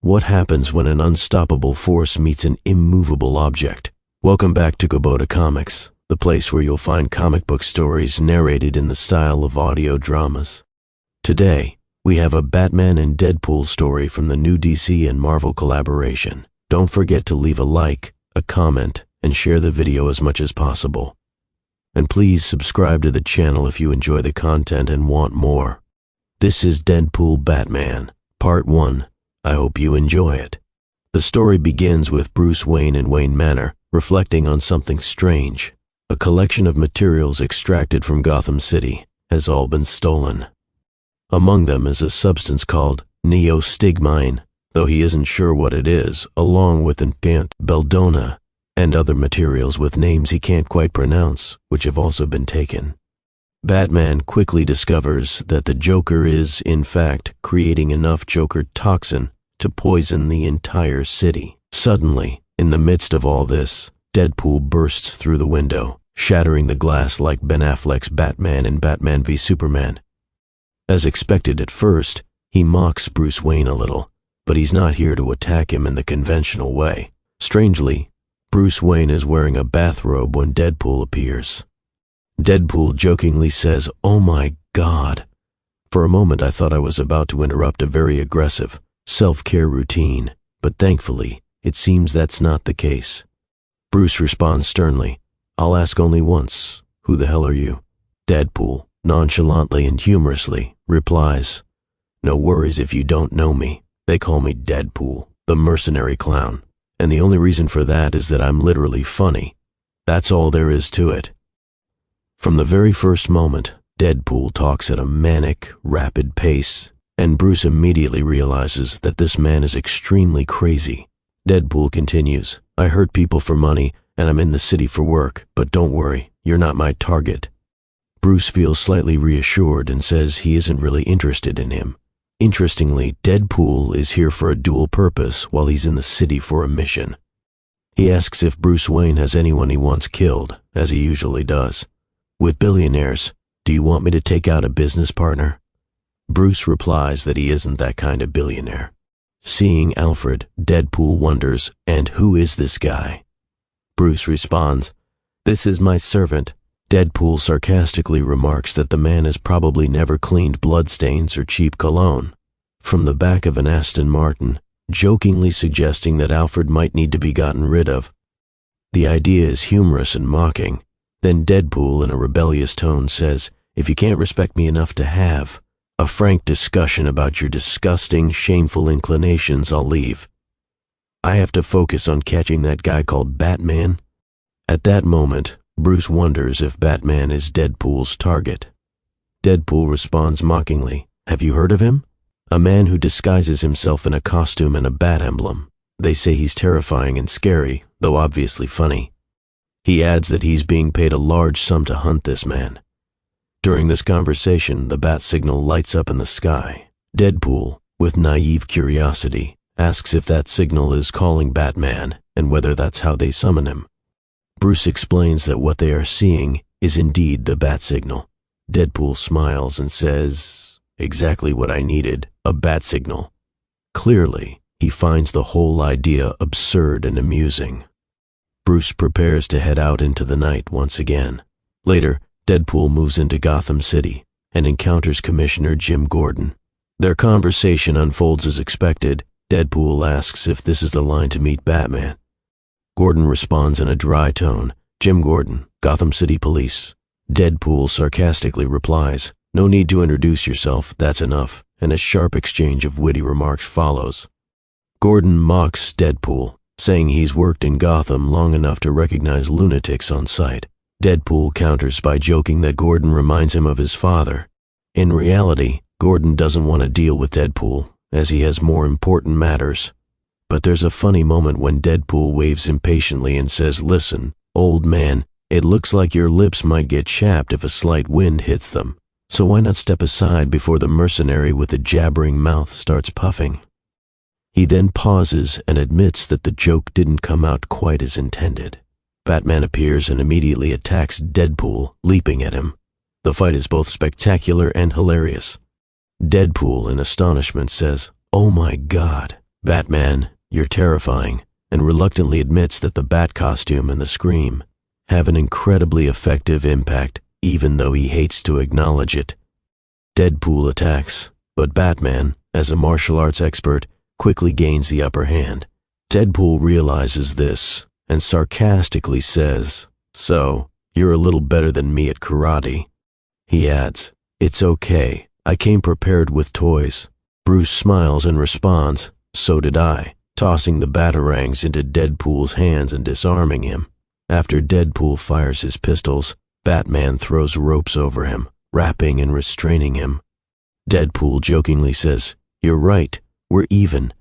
What happens when an unstoppable force meets an immovable object? Welcome back to Kubert Comics, the place where you'll find comic book stories narrated in the style of audio dramas. Today, we have a Batman and Deadpool story from the new DC and Marvel collaboration. Don't forget to leave a like, a comment, and share the video as much as possible. And please subscribe to the channel if you enjoy the content and want more. This is Deadpool Batman, Part 1. I hope you enjoy it. The story begins with Bruce Wayne in Wayne Manor, reflecting on something strange. A collection of materials extracted from Gotham City has all been stolen. Among them is a substance called neostigmine, though he isn't sure what it is, along with incant belladonna and other materials with names he can't quite pronounce, which have also been taken. Batman quickly discovers that the Joker is, in fact, creating enough Joker toxin to poison the entire city. Suddenly, in the midst of all this, Deadpool bursts through the window, shattering the glass like Ben Affleck's Batman in Batman v Superman. As expected at first, he mocks Bruce Wayne a little, but he's not here to attack him in the conventional way. Strangely, Bruce Wayne is wearing a bathrobe when Deadpool appears. Deadpool jokingly says, "Oh my God." For a moment I thought I was about to interrupt a very aggressive self-care routine, but thankfully, it seems that's not the case. Bruce responds sternly, "I'll ask only once. Who the hell are you?" Deadpool, nonchalantly and humorously, replies, "No worries if you don't know me. They call me Deadpool, the mercenary clown. And the only reason for that is that I'm literally funny. That's all there is to it." From the very first moment, Deadpool talks at a manic, rapid pace, and Bruce immediately realizes that this man is extremely crazy. Deadpool continues, "I hurt people for money, and I'm in the city for work, but don't worry, you're not my target." Bruce feels slightly reassured and says he isn't really interested in him. Interestingly, Deadpool is here for a dual purpose while he's in the city for a mission. He asks if Bruce Wayne has anyone he wants killed, as he usually does. "With billionaires, do you want me to take out a business partner?" Bruce replies that he isn't that kind of billionaire. Seeing Alfred, Deadpool wonders, "And who is this guy?" Bruce responds, "This is my servant." Deadpool sarcastically remarks that the man has probably never cleaned bloodstains or cheap cologne. From the back of an Aston Martin, jokingly suggesting that Alfred might need to be gotten rid of. The idea is humorous and mocking. Then Deadpool, in a rebellious tone, says, "If you can't respect me enough to have a frank discussion about your disgusting, shameful inclinations, I'll leave. I have to focus on catching that guy called Batman." At that moment, Bruce wonders if Batman is Deadpool's target. Deadpool responds mockingly, "Have you heard of him? A man who disguises himself in a costume and a bat emblem. They say he's terrifying and scary, though obviously funny." He adds that he's being paid a large sum to hunt this man. During this conversation, the bat signal lights up in the sky. Deadpool, with naive curiosity, asks if that signal is calling Batman and whether that's how they summon him. Bruce explains that what they are seeing is indeed the bat signal. Deadpool smiles and says, "Exactly what I needed, a bat signal." Clearly, he finds the whole idea absurd and amusing. Bruce prepares to head out into the night once again. Later, Deadpool moves into Gotham City and encounters Commissioner Jim Gordon. Their conversation unfolds as expected. Deadpool asks if this is the line to meet Batman. Gordon responds in a dry tone, "Jim Gordon, Gotham City Police." Deadpool sarcastically replies, "No need to introduce yourself, that's enough," and a sharp exchange of witty remarks follows. Gordon mocks Deadpool, saying he's worked in Gotham long enough to recognize lunatics on sight. Deadpool counters by joking that Gordon reminds him of his father. In reality, Gordon doesn't want to deal with Deadpool, as he has more important matters. But there's a funny moment when Deadpool waves impatiently and says, "Listen, old man, it looks like your lips might get chapped if a slight wind hits them. So why not step aside before the mercenary with the jabbering mouth starts puffing?" He then pauses and admits that the joke didn't come out quite as intended. Batman appears and immediately attacks Deadpool, leaping at him. The fight is both spectacular and hilarious. Deadpool, in astonishment, says, "Oh my God." "Batman, you're terrifying," and reluctantly admits that the bat costume and the scream have an incredibly effective impact, even though he hates to acknowledge it. Deadpool attacks, but Batman, as a martial arts expert, quickly gains the upper hand. Deadpool realizes this and sarcastically says, "So, you're a little better than me at karate." He adds, "It's okay, I came prepared with toys." Bruce smiles and responds, "So did I," tossing the batarangs into Deadpool's hands and disarming him. After Deadpool fires his pistols, Batman throws ropes over him, wrapping and restraining him. Deadpool jokingly says, "You're right, we're even.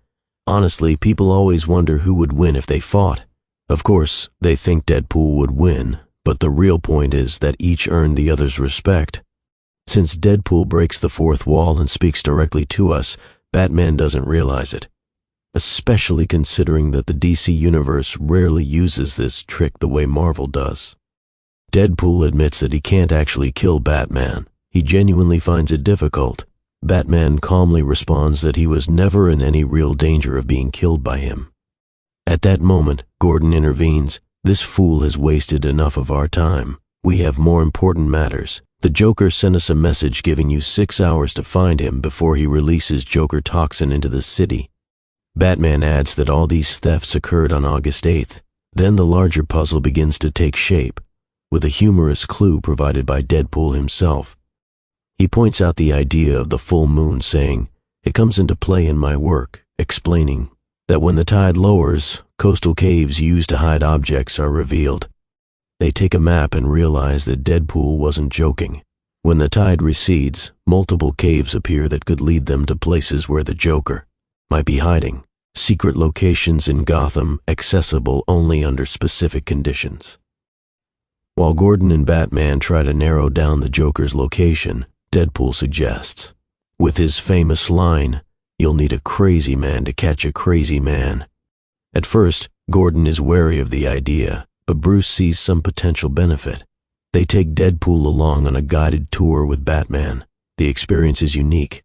Honestly, people always wonder who would win if they fought." Of course, they think Deadpool would win, but the real point is that each earned the other's respect. Since Deadpool breaks the fourth wall and speaks directly to us, Batman doesn't realize it, especially considering that the DC Universe rarely uses this trick the way Marvel does. Deadpool admits that he can't actually kill Batman. He genuinely finds it difficult. Batman calmly responds that he was never in any real danger of being killed by him. At that moment, Gordon intervenes. "This fool has wasted enough of our time. We have more important matters. The Joker sent us a message giving you 6 hours to find him before he releases Joker toxin into the city." Batman adds that all these thefts occurred on August 8th. Then the larger puzzle begins to take shape, with a humorous clue provided by Deadpool himself. He points out the idea of the full moon, saying, "It comes into play in my work," explaining that when the tide lowers, coastal caves used to hide objects are revealed. They take a map and realize that Deadpool wasn't joking. When the tide recedes, multiple caves appear that could lead them to places where the Joker might be hiding, secret locations in Gotham accessible only under specific conditions. While Gordon and Batman try to narrow down the Joker's location, Deadpool suggests, with his famous line, "You'll need a crazy man to catch a crazy man." At first, Gordon is wary of the idea, but Bruce sees some potential benefit. They take Deadpool along on a guided tour with Batman. The experience is unique.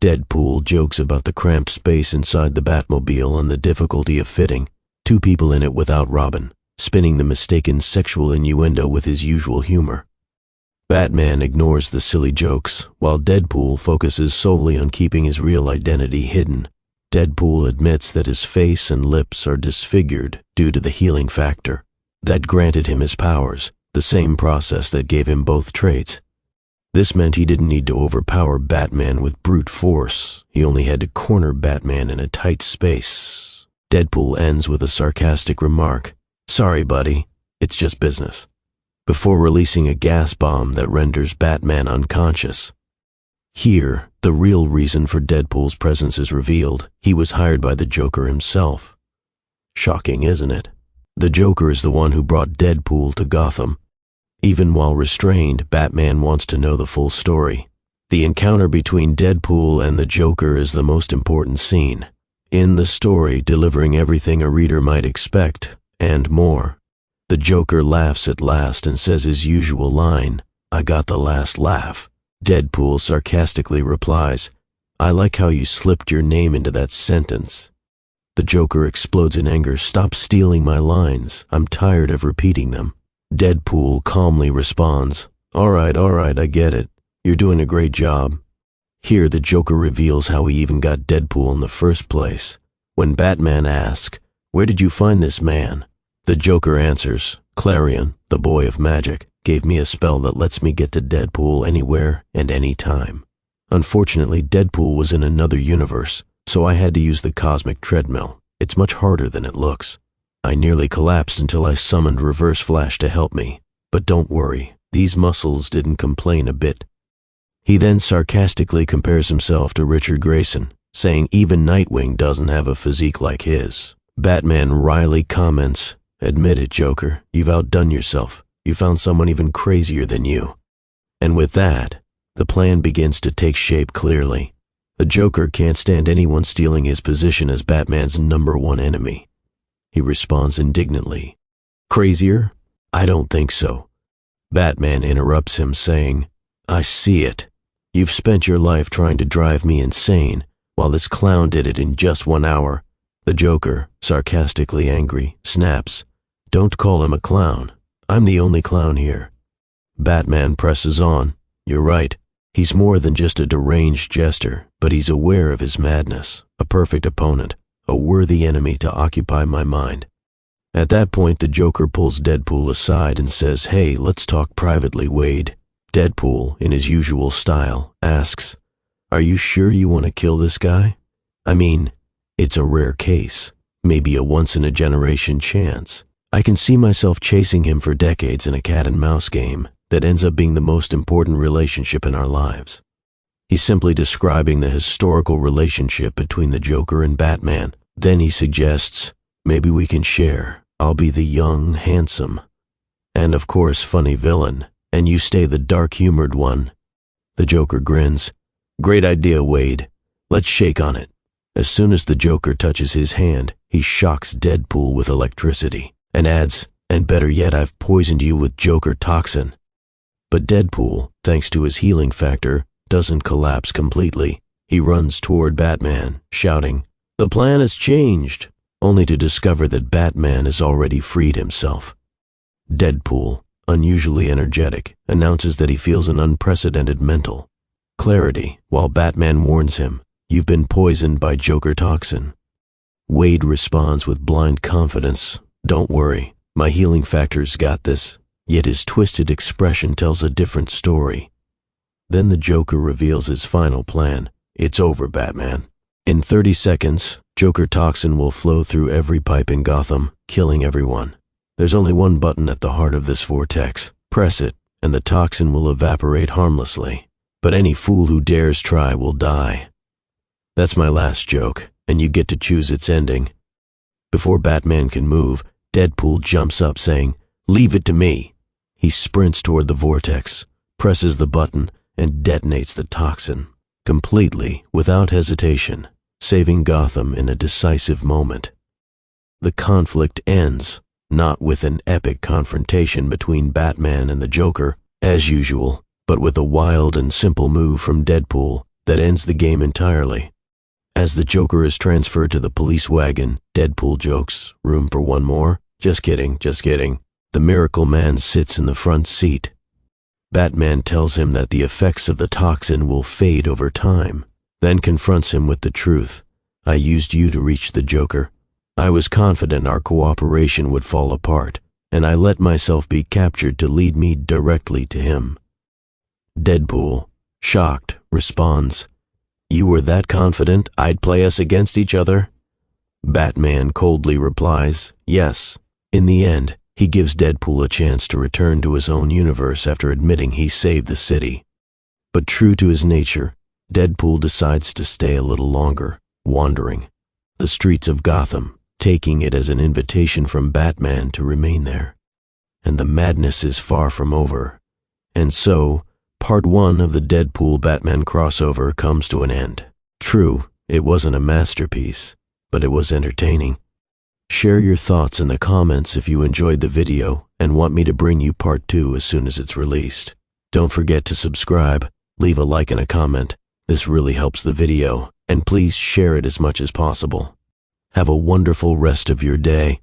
Deadpool jokes about the cramped space inside the Batmobile and the difficulty of fitting 2 people in it without Robin, spinning the mistaken sexual innuendo with his usual humor. Batman ignores the silly jokes, while Deadpool focuses solely on keeping his real identity hidden. Deadpool admits that his face and lips are disfigured due to the healing factor that granted him his powers, the same process that gave him both traits. This meant he didn't need to overpower Batman with brute force. He only had to corner Batman in a tight space. Deadpool ends with a sarcastic remark, "Sorry, buddy, it's just business," before releasing a gas bomb that renders Batman unconscious. Here, the real reason for Deadpool's presence is revealed. He was hired by the Joker himself. Shocking, isn't it? The Joker is the one who brought Deadpool to Gotham. Even while restrained, Batman wants to know the full story. The encounter between Deadpool and the Joker is the most important scene in the story, delivering everything a reader might expect, and more. The Joker laughs at last and says his usual line, "I got the last laugh." Deadpool sarcastically replies, "I like how you slipped your name into that sentence." The Joker explodes in anger, "Stop stealing my lines. I'm tired of repeating them." Deadpool calmly responds, all right, I get it. You're doing a great job." Here the Joker reveals how he even got Deadpool in the first place. When Batman asks, "Where did you find this man?" the Joker answers, "Clarion, the boy of magic, gave me a spell that lets me get to Deadpool anywhere and any time. Unfortunately, Deadpool was in another universe, so I had to use the cosmic treadmill. It's much harder than it looks. I nearly collapsed until I summoned Reverse Flash to help me. But don't worry, these muscles didn't complain a bit." He then sarcastically compares himself to Richard Grayson, saying even Nightwing doesn't have a physique like his. Batman wryly comments, "Admit it, Joker, you've outdone yourself. You found someone even crazier than you." And with that, the plan begins to take shape clearly. The Joker can't stand anyone stealing his position as Batman's #1 enemy. He responds indignantly, "Crazier? I don't think so." Batman interrupts him, saying, "I see it. You've spent your life trying to drive me insane, while this clown did it in just 1 hour. The Joker, sarcastically angry, snaps, "Don't call him a clown. I'm the only clown here." Batman presses on. "You're right. He's more than just a deranged jester, but he's aware of his madness, a perfect opponent, a worthy enemy to occupy my mind." At that point, the Joker pulls Deadpool aside and says, "Hey, let's talk privately, Wade." Deadpool, in his usual style, asks, "Are you sure you want to kill this guy? I mean, it's a rare case, maybe a once-in-a-generation chance. I can see myself chasing him for decades in a cat-and-mouse game that ends up being the most important relationship in our lives." He's simply describing the historical relationship between the Joker and Batman. Then he suggests, "Maybe we can share. I'll be the young, handsome, and of course funny villain, and you stay the dark-humored one." The Joker grins. "Great idea, Wade. Let's shake on it." As soon as the Joker touches his hand, he shocks Deadpool with electricity and adds, "And better yet, I've poisoned you with Joker toxin." But Deadpool, thanks to his healing factor, doesn't collapse completely. He runs toward Batman, shouting, "The plan has changed," only to discover that Batman has already freed himself. Deadpool, unusually energetic, announces that he feels an unprecedented mental clarity, while Batman warns him, "You've been poisoned by Joker toxin." Wade responds with blind confidence, "Don't worry, my healing factor's got this," yet his twisted expression tells a different story. Then the Joker reveals his final plan. "It's over, Batman. In 30 seconds, Joker toxin will flow through every pipe in Gotham, killing everyone. There's only one button at the heart of this vortex. Press it, and the toxin will evaporate harmlessly. But any fool who dares try will die. That's my last joke, and you get to choose its ending." Before Batman can move, Deadpool jumps up saying, "Leave it to me." He sprints toward the vortex, presses the button, and detonates the toxin, completely, without hesitation, saving Gotham in a decisive moment. The conflict ends, not with an epic confrontation between Batman and the Joker, as usual, but with a wild and simple move from Deadpool that ends the game entirely. As the Joker is transferred to the police wagon, Deadpool jokes, "Room for one more?" Just kidding, just kidding. The Miracle Man sits in the front seat. Batman tells him that the effects of the toxin will fade over time, then confronts him with the truth. "I used you to reach the Joker. I was confident our cooperation would fall apart, and I let myself be captured to lead me directly to him." Deadpool, shocked, responds, "You were that confident I'd play us against each other?" Batman coldly replies, "Yes." In the end, he gives Deadpool a chance to return to his own universe after admitting he saved the city. But true to his nature, Deadpool decides to stay a little longer, wandering the streets of Gotham, taking it as an invitation from Batman to remain there. And the madness is far from over. And so, Part 1 of the Deadpool-Batman crossover comes to an end. True, it wasn't a masterpiece, but it was entertaining. Share your thoughts in the comments if you enjoyed the video and want me to bring you Part 2 as soon as it's released. Don't forget to subscribe, leave a like and a comment. This really helps the video, and please share it as much as possible. Have a wonderful rest of your day.